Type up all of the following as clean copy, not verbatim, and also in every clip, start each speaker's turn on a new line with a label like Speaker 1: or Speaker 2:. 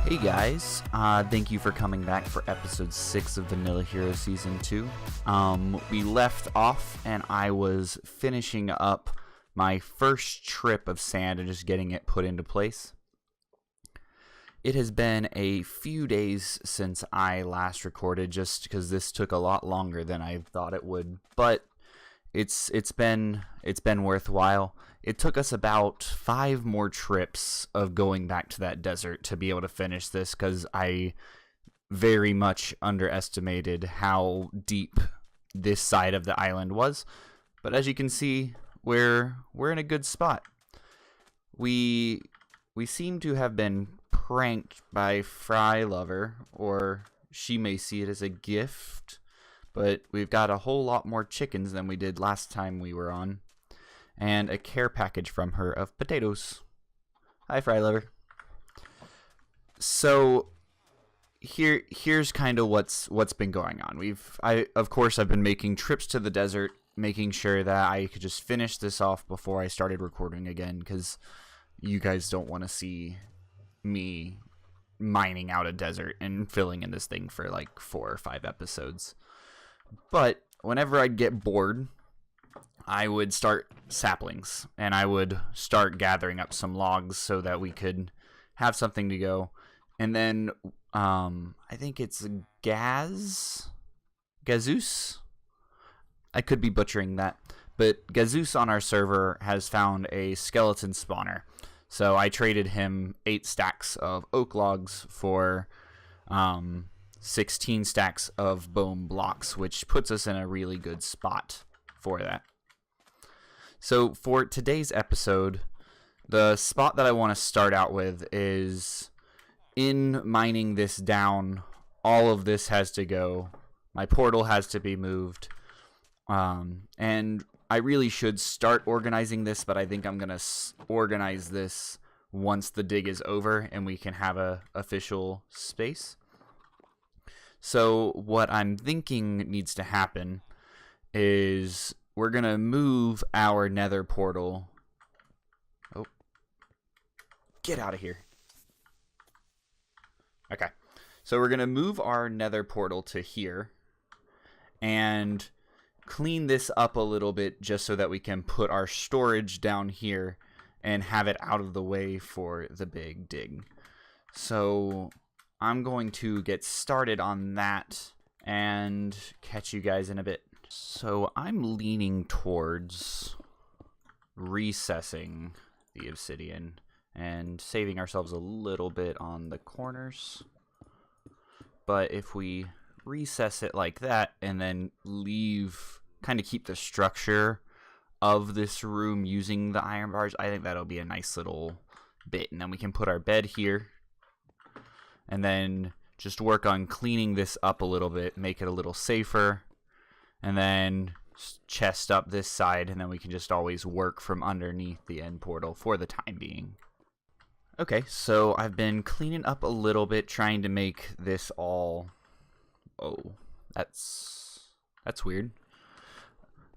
Speaker 1: Hey guys, thank you for coming back for episode 6 of Vanilla Hero Season 2. We left off and I was finishing up my first trip of sand and just getting it put into place. It has been a few days since I last recorded just because this took a lot longer than I thought it would, but it's been worthwhile. It took us about 5 more trips of going back to that desert to be able to finish this because I very much underestimated how deep this side of the island was. But as you can see, we're in a good spot. We seem to have been pranked by Fry Lover, or she may see it as a gift, but we've got a whole lot more chickens than we did last time we were on. And a care package from her of potatoes. Hi, Fry Lover. So here's kind of what's been going on. Of course I've been making trips to the desert, making sure that I could just finish this off before I started recording again, because you guys don't want to see me mining out a desert and filling in this thing for like 4 or 5 episodes. But whenever I'd get bored, I would start saplings, and I would start gathering up some logs so that we could have something to go. And then, I think it's Gazoos? I could be butchering that. But Gazoos on our server has found a skeleton spawner. So I traded him 8 stacks of oak logs for 16 stacks of bone blocks, which puts us in a really good spot for that. So for today's episode, the spot that I want to start out with is, in mining this down, all of this has to go. My portal has to be moved. And I really should start organizing this, but I think I'm going to organize this once the dig is over and we can have a official space. So what I'm thinking needs to happen is we're going to move our nether portal. Oh. Get out of here. Okay. So we're going to move our nether portal to here and clean this up a little bit just so that we can put our storage down here and have it out of the way for the big dig. So I'm going to get started on that and catch you guys in a bit. So I'm leaning towards recessing the obsidian and saving ourselves a little bit on the corners. But if we recess it like that and then kind of keep the structure of this room using the iron bars, I think that'll be a nice little bit. And then we can put our bed here and then just work on cleaning this up a little bit, make it a little safer. And then chest up this side, and then we can just always work from underneath the end portal for the time being. Okay, so I've been cleaning up a little bit, trying to make this all... Oh, that's weird.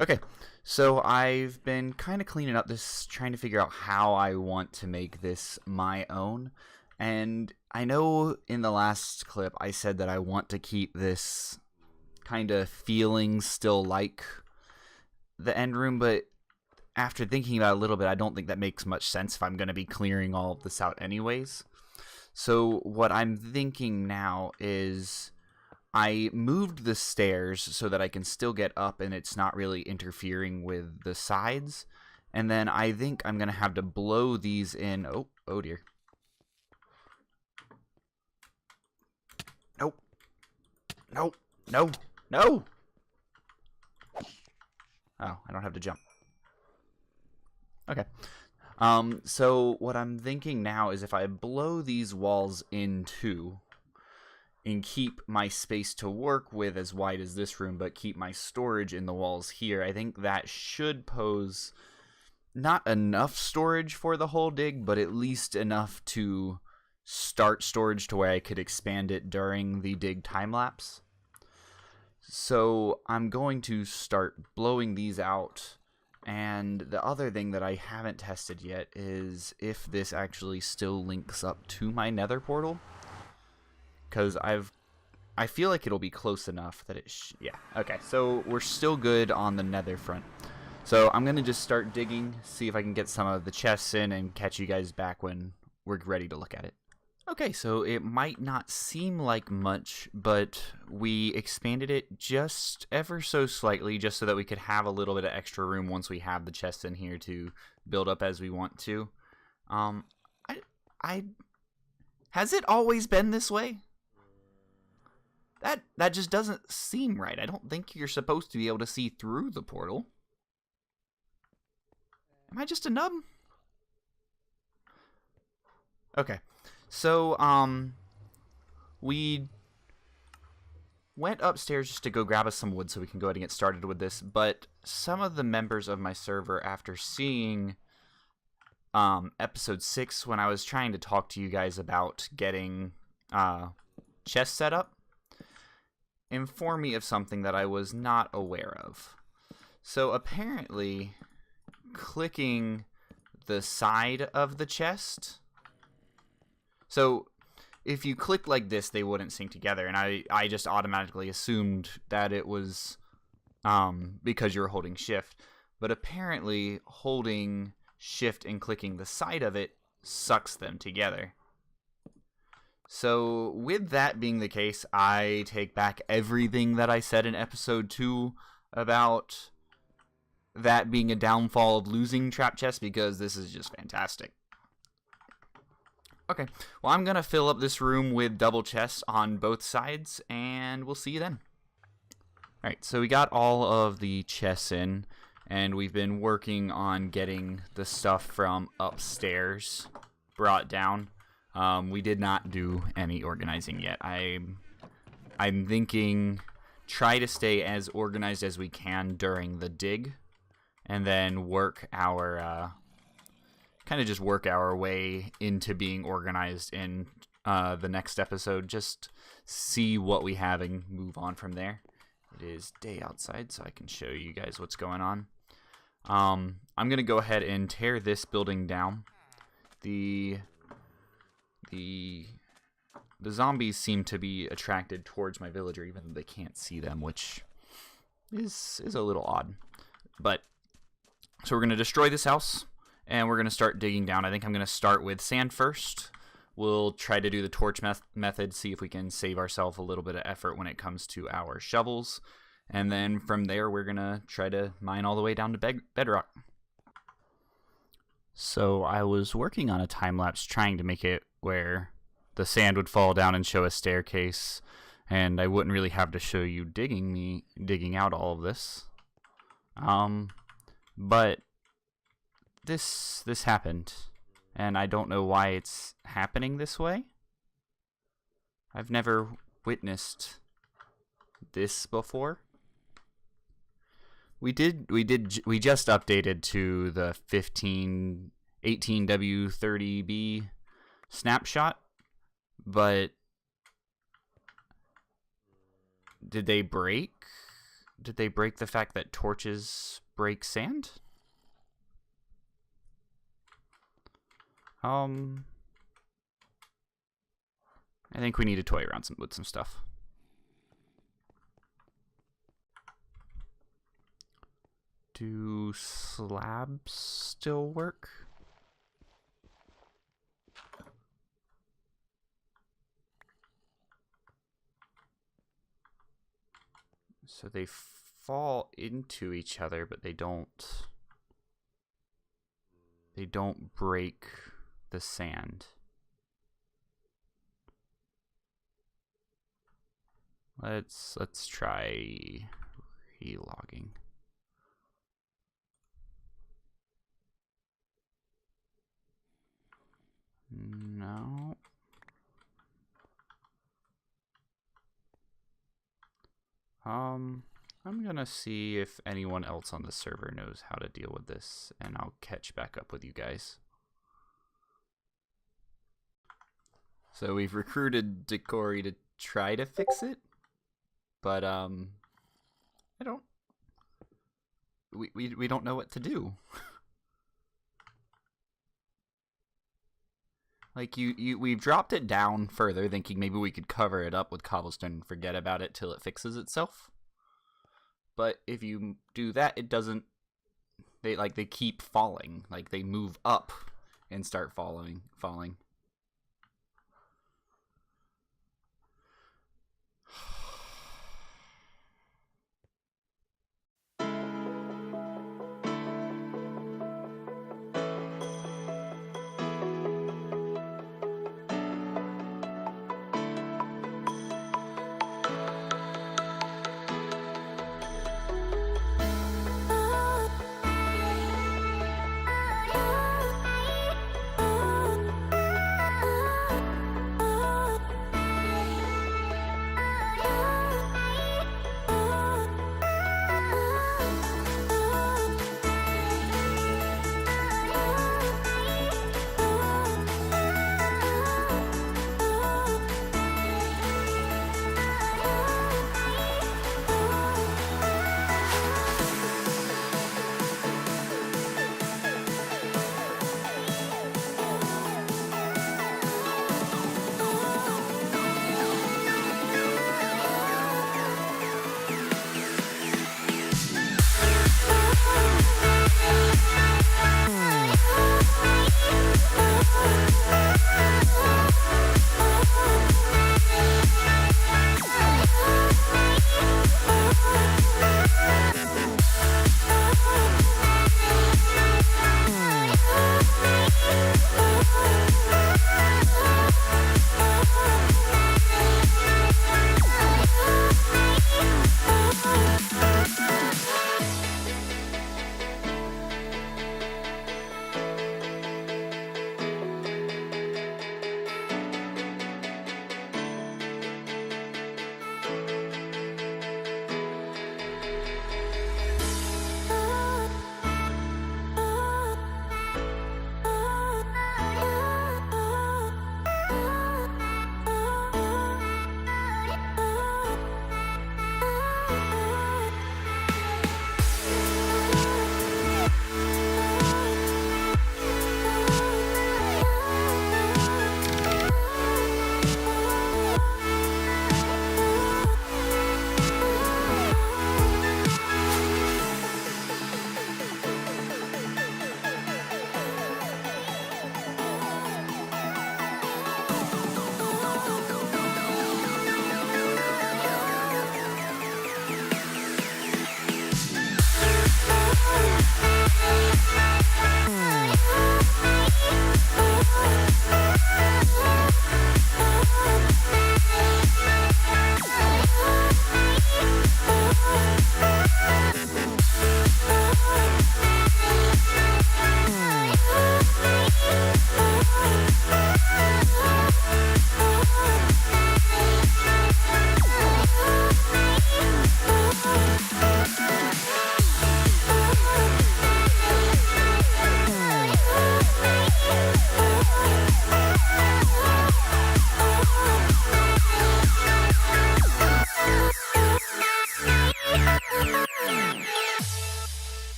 Speaker 1: Okay, so I've been kind of cleaning up this, trying to figure out how I want to make this my own. And I know in the last clip I said that I want to keep this kind of feeling still like the end room, but after thinking about it a little bit, I don't think that makes much sense if I'm going to be clearing all of this out anyways. So what I'm thinking now is I moved the stairs so that I can still get up and it's not really interfering with the sides. And then I think I'm going to have to blow these in. Oh dear. Nope. Nope. No. No! Oh, I don't have to jump. Okay. So what I'm thinking now is if I blow these walls in two and keep my space to work with as wide as this room, but keep my storage in the walls here, I think that should pose not enough storage for the whole dig, but at least enough to start storage to where I could expand it during the dig time-lapse. So I'm going to start blowing these out, and the other thing that I haven't tested yet is if this actually still links up to my nether portal. because I feel like it'll be close enough that yeah. Okay, so we're still good on the nether front. So I'm going to just start digging, see if I can get some of the chests in, and catch you guys back when we're ready to look at it. Okay, so it might not seem like much, but we expanded it just ever so slightly, just so that we could have a little bit of extra room once we have the chests in here to build up as we want to. Has it always been this way? That just doesn't seem right. I don't think you're supposed to be able to see through the portal. Am I just a nub? Okay. So, we went upstairs just to go grab us some wood so we can go ahead and get started with this, but some of the members of my server, after seeing episode 6, when I was trying to talk to you guys about getting chest set up, informed me of something that I was not aware of. So apparently, clicking the side of the chest, so if you click like this, they wouldn't sync together, and I just automatically assumed that it was because you were holding shift, but apparently holding shift and clicking the side of it sucks them together. So with that being the case, I take back everything that I said in episode 2 about that being a downfall of losing trap chests, because this is just fantastic. Okay, well, I'm going to fill up this room with double chests on both sides, and we'll see you then. Alright, so we got all of the chests in, and we've been working on getting the stuff from upstairs brought down. We did not do any organizing yet. I'm thinking try to stay as organized as we can during the dig, and then work our kind of just work our way into being organized in the next episode. Just see what we have and move on from there. It is day outside, so I can show you guys what's going on. I'm going to go ahead and tear this building down. The zombies seem to be attracted towards my villager, even though they can't see them, which is a little odd. But so we're going to destroy this house, and we're going to start digging down. I think I'm going to start with sand first. We'll try to do the torch method, see if we can save ourselves a little bit of effort when it comes to our shovels. And then from there, we're going to try to mine all the way down to bedrock. So I was working on a time-lapse trying to make it where the sand would fall down and show a staircase, and I wouldn't really have to show you digging out all of this. But this happened, and I don't know why it's happening this way. I've never witnessed this before. We just updated to the 18W30B snapshot, but did they break? Did they break the fact that torches break sand? I think we need to toy around with some stuff. Do slabs still work? So they fall into each other, but they don't break the sand. Let's try relogging. No. I'm gonna see if anyone else on the server knows how to deal with this, and I'll catch back up with you guys. So we've recruited Decory to try to fix it, but we don't know what to do. Like, we've dropped it down further, thinking maybe we could cover it up with cobblestone and forget about it till it fixes itself. But if you do that, it doesn't... They keep falling. Like, they move up and start falling.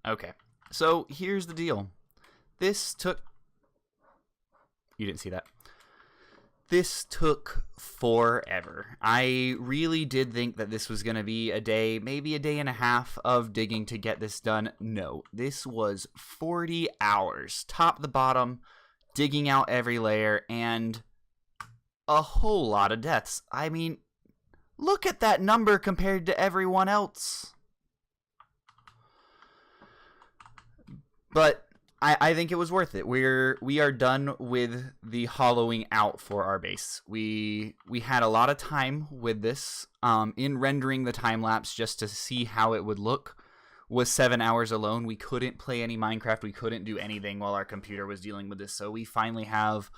Speaker 1: Okay, so here's the deal. This took... You didn't see that. This took forever. I really did think that this was going to be a day, maybe a day and a half of digging to get this done. No, this was 40 hours, top to bottom, digging out every layer, and a whole lot of deaths. I mean, look at that number compared to everyone else. But I think it was worth it. We are done with the hollowing out for our base. We had a lot of time with this. In rendering the time lapse just to see how it would look was 7 hours alone. We couldn't play any Minecraft. We couldn't do anything while our computer was dealing with this. So we finally have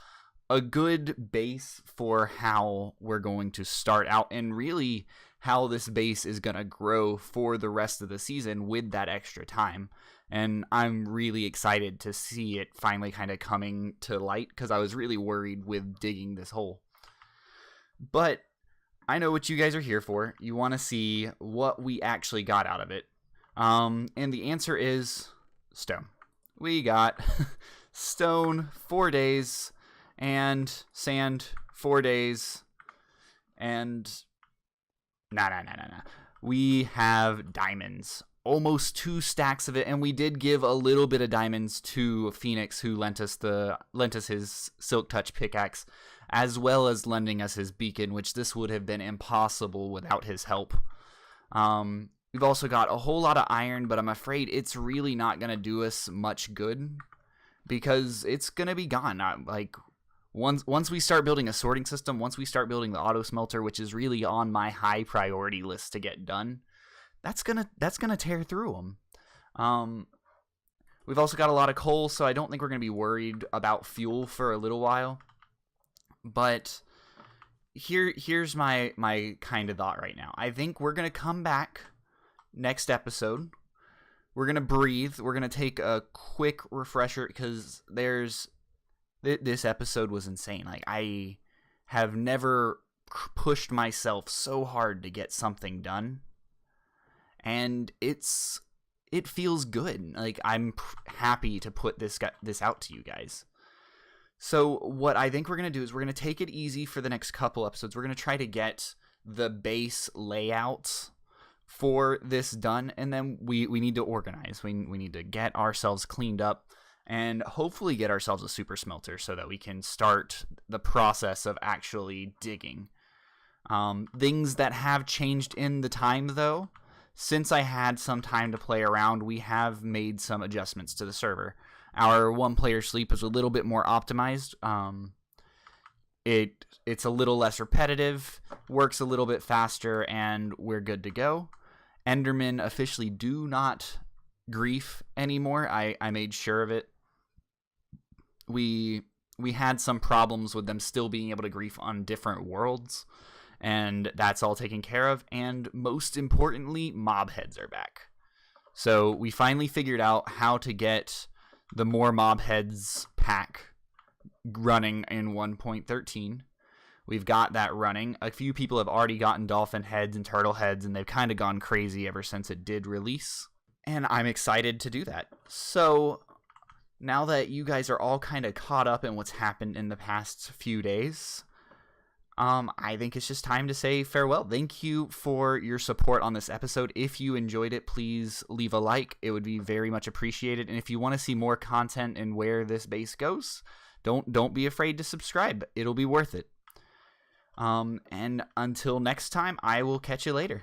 Speaker 1: a good base for how we're going to start out, and really how this base is going to grow for the rest of the season with that extra time. And I'm really excited to see it finally kind of coming to light, because I was really worried with digging this hole. But I know what you guys are here for. You want to see what we actually got out of it. And the answer is stone. We got stone 4 days and sand 4 days and nah. We have diamonds. Almost 2 stacks of it, and we did give a little bit of diamonds to Phoenix, who lent us his Silk Touch pickaxe, as well as lending us his beacon, which this would have been impossible without his help. We've also got a whole lot of iron, but I'm afraid it's really not going to do us much good because it's going to be gone. Like once we start building a sorting system, once we start building the auto smelter, which is really on my high priority list to get done, that's gonna tear through them. We've also got a lot of coal, so I don't think we're gonna be worried about fuel for a little while. But here's my kind of thought right now. I think we're gonna come back next episode. We're gonna breathe. We're gonna take a quick refresher because this episode was insane. Like, I have never pushed myself so hard to get something done. And it feels good. Like, I'm happy to put this out to you guys. So what I think we're going to do is we're going to take it easy for the next couple episodes. We're going to try to get the base layout for this done, and then we need to organize. We need to get ourselves cleaned up and hopefully get ourselves a super smelter so that we can start the process of actually digging. Things that have changed in the time, though. Since I had some time to play around, we have made some adjustments to the server. Our one-player sleep is a little bit more optimized. It's a little less repetitive, works a little bit faster, and we're good to go. Endermen officially do not grief anymore. I made sure of it. We had some problems with them still being able to grief on different worlds. And that's all taken care of. And most importantly, mob heads are back. So we finally figured out how to get the more mob heads pack running in 1.13. We've got that running. A few people have already gotten dolphin heads and turtle heads, and they've kind of gone crazy ever since it did release. And I'm excited to do that. So now that you guys are all kind of caught up in what's happened in the past few days, I think it's just time to say farewell. Thank you for your support on this episode. If you enjoyed it, please leave a like. It would be very much appreciated. And if you want to see more content and where this base goes, don't be afraid to subscribe. It'll be worth it. And until next time, I will catch you later.